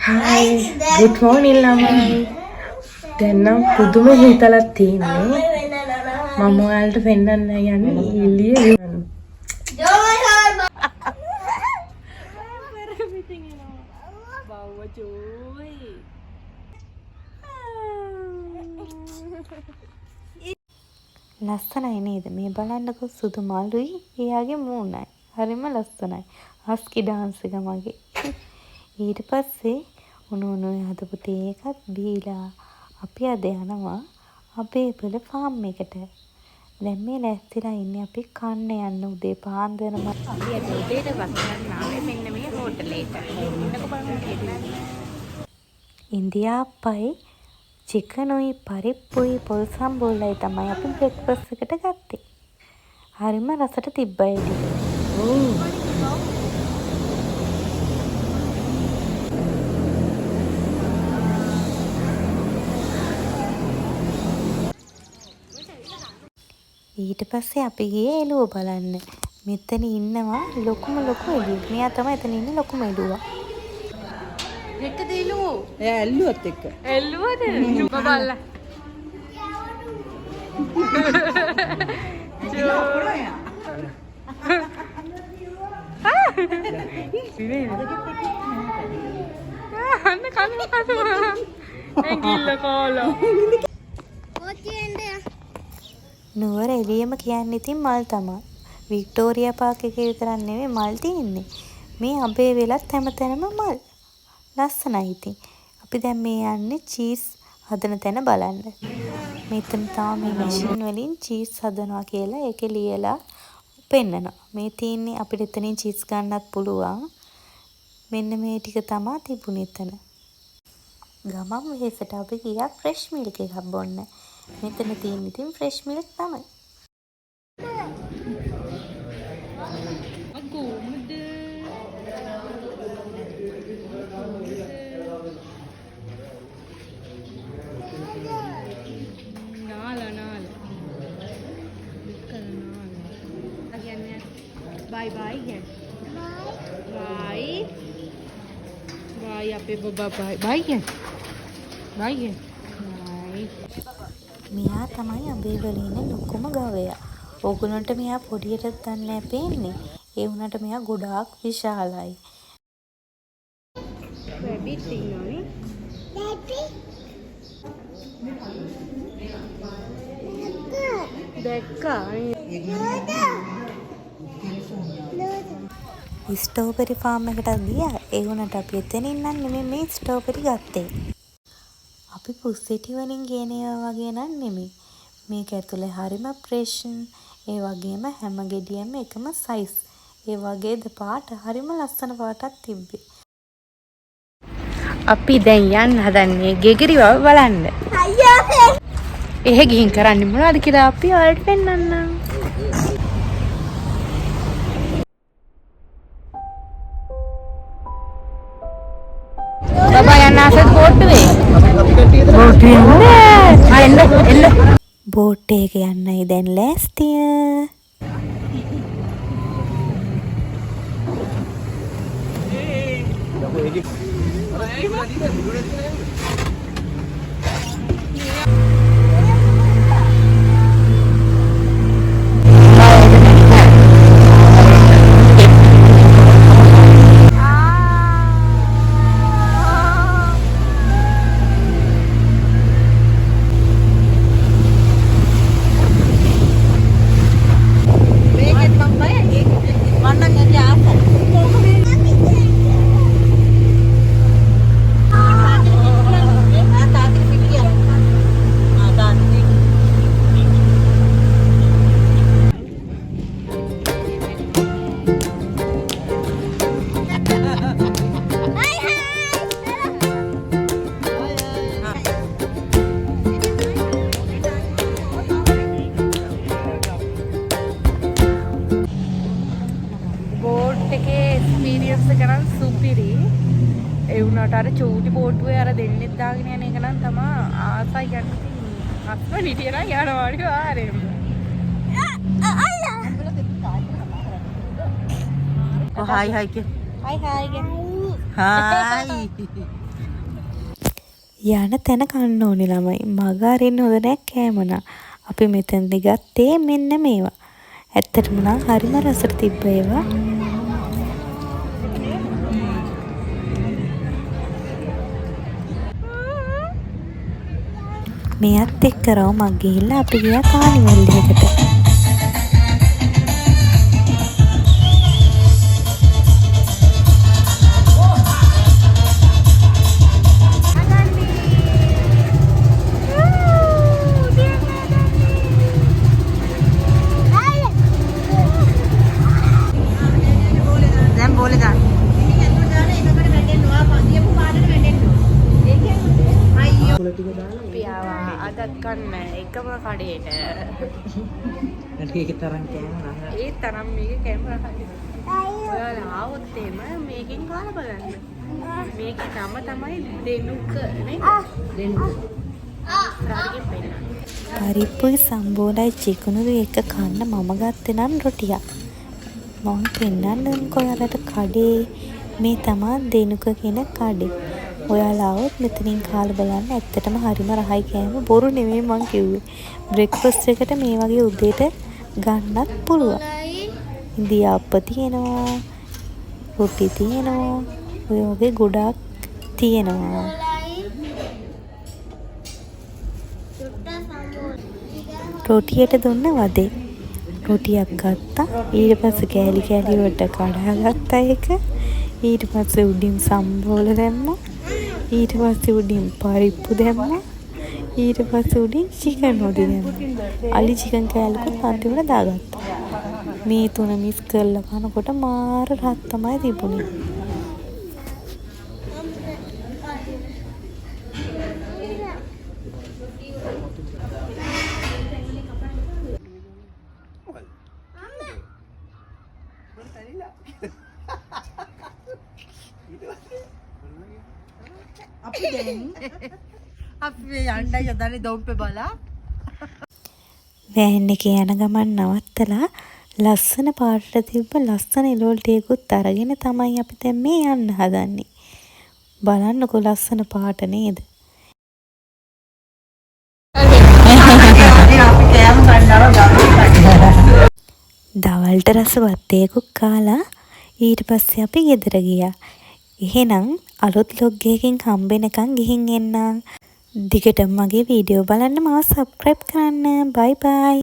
Hi good morning ළමයි. දැන් නම් පුදුම හිතලක් තියෙන්නේ. මම ඔයාලට පෙන්නන්න යන්නේ එළිය. ලස්සනයි නේද? මේ බලන්නකො සුදු මලුයි එයාගේ මූණයි. හරිම ලස්සනයි. හස්කි ඩාන්ස් එක මගේ. ඊට පස්සේ උණු හදපු තේ එකක් බීලා අපි අද යනවා අපේ පෙළ ෆාම් එකට. දැන් මේ ලැස්තිලා ඉන්නේ අපි කන්න යන්න උදේ පාන්දරම. අපි අද උදේට බස් ගන්න ආවේ මෙන්න මේ හෝටලේට. ඉන්නකො බලන්න. ඉන්දියාප්පයි චිකනුයි පරිප්පුයි පොල් සම්බෝලයි තමයි අපි බ්‍රෙක්ෆාස්ට් එකට ගත්තේ. හරිම රසට තිබ්බයි ඒක. ඊට පස්සේ අපි ගියේ එළුව බලන්න. මෙතන ඉන්නවා ලොකුම එළුව. මෙයා තමයි එතන ඉන්නේ ලොකුම එළුවා. එක්කද එළුවෝ? එයා එල්ලුවත් එක්ක. එළුවද? බබල්ලා. අන්න එංගිල්ල කෝලෝ. නුවර එළියම කියන්නේ ඉතින් මල් තමයි. වික්ටෝරියා පාක් එකේ විතරක් නෙමෙයි මල් තියෙන්නේ. මේ අබේ වෙලත් හැමතැනම මල්. ලස්සනයි ඉතින්. අපි දැන් මේ යන්නේ චීස් හදන තැන බලන්න. මෙතන තමයි මේ මැෂින් වලින් චීස් හදනවා කියලා ඒකේ ලියලා පෙන්නනවා. මේ තියෙන්නේ අපිට එතනින් චීස් ගන්නත් පුළුවන්. මෙන්න මේ ටික තමයි තිබුණේ එතන. ගමම් වෙහෙසට අපි ගියා ෆ්‍රෙෂ් මිල්ක් එකක් බොන්න. මෙතන තියෙන ඉතින් ෆ්‍රෙෂ් මිල්ක් තමයි. Bye bye again. Bye. Bye අපේ බබා bye bye again. Bye again. Bye. මෙයා තමයි අබේ වල ඉන්න ලොකුම ගවයා. ඕගොල්ලන්ට මෙයා පොඩියට දන්නේ පේන්නේ. ඒ වුණාට මෙයා ගොඩාක් විශාලයි. රැබිට් ඉන්නෝනේ. දැක්කා. ස්ට්‍රෝබෙරි ෆාම් එකට ගියා. ඒ වුණාට අපි එතනින් නම් නෙමෙයි මේ ස්ට්‍රෝබෙරි ගත්තේ. අපි පුස්සිටි වලින් ගේන ඒවා වගේ නම් නෙමෙයි. මේක ඇතුලේ හරිම ෆ්‍රෙෂ්. ඒ වගේම හැම ගෙඩියක්ම එකම සයිස්. ඒ වගේද පාට හරිම ලස්සන පාටක් තිබ්බේ. අපි දැන් යන්න හදන්නේ ගෙගිරි වව බලන්න. අයියෝ. එහෙ ගිහින් කරන්නේ මොනවද කියලා අපි ඔයාලට පෙන්නන්නම්. බබා යන්න ආසත් බෝට්ටුවේ. එන්න. බෝට් එක යන්නයි දැන් ලෑස්තිය. ඒ වුණාට අර චූටි බෝට්ටුවේ අර දෙන්නෙක් දාගෙන යන එක නම් තමයි ආසයි යන්න තියෙන්නේ. අත්ම නිටිය නම් යනවා වගේ ආරෙම. Oh, hi, hi. Hi, hi. Hi. යන තැන කන්න ඕනි ළමයි. මග අරින්න හොඳ නෑ කෑමනා. අපි මෙතනදි ගත්තේ මෙන්න මේවා. ඇත්තටම නම් හරිම රසට තිබ්බ ඒවා. මෙයත් එක්ක රවුමක් ගිහිල්ලා අපි ගියා කානිවල් එකකට. දැන් බෝලේ දාන්න. අපි ආවා අදත් කන්න එකම කඩේට. ඒක තරම් කෑම නෑ. ඒ තරම් මේක කැමරා ඔයාලා ආවොත් එම මේකෙන් කාලා බලන්න. මේකේ නම තමයි දෙනුක නේද? දෙනුක. රාගින් පෙන්නන. පරිප්පුයි සම්බෝලයි චිකනුයි එක කන්න මම ගත්තේ නම් රොටියක්. මම පෙන්නන්නම්කෝ ඔයාලට කඩේ මේ තමා දෙනුක කියන කඩේ. ඔයාලා આવොත් මෙතනින් කාලා බලන්න. ඇත්තටම හරිම රහයි කෑම. බොරු නෙමෙයි මං කිව්වේ. බ්‍රෙක්ෆාස්ට් එකට මේ වගේ උදේට ගන්නත් පුළුවන්. ඉන්දියාප්ප තියෙනවා. රොටි තියෙනවා. ඔය වගේ ගොඩාක් තියෙනවා. රොටියට දුන්න වදේ. රොටියක් ගත්තා. ඊට පස්සේ කෑලි කෑලි වලට කඩා ගත්තා ඒක. ඊට පස්සේ උඩින් සම්බෝල දැම්මා. ඊට පස්සේ උඩින් පරිප්පු දැම්මා. ඊට පස්සේ උඩින් චිකන් හොදි දැම්මා. අලි චිකන් කෑල්ලකුත් අන්තිමට දාගත්තා. මේ තුන මිස් කරලා කනකොට මාර රත් තමයි තිබුණේ. අපි දැන් අපි යන්නයි යදන්නේ දොම්පේ බලා. වෑන් එකේ යන ගමන් නවත්තලා ලස්සන පාටට තිබ්බ ලස්සන එළවලු ටිකකුත් අරගෙන තමයි අපි දැන් මේ යන්න හදන්නේ. බලන්නකො ලස්සන පාට නේද? දවල්ට රසවත් ඒකුත් කාලා ඊට පස්සේ අපි ගෙදර ගියා. එහෙනම් අලුත් vlog එකකින් හම්බෙනකන් ගිහින් එන්න. දිගටම මගේ වීඩියෝ බලන්න මාව subscribe කරන්න. bye bye.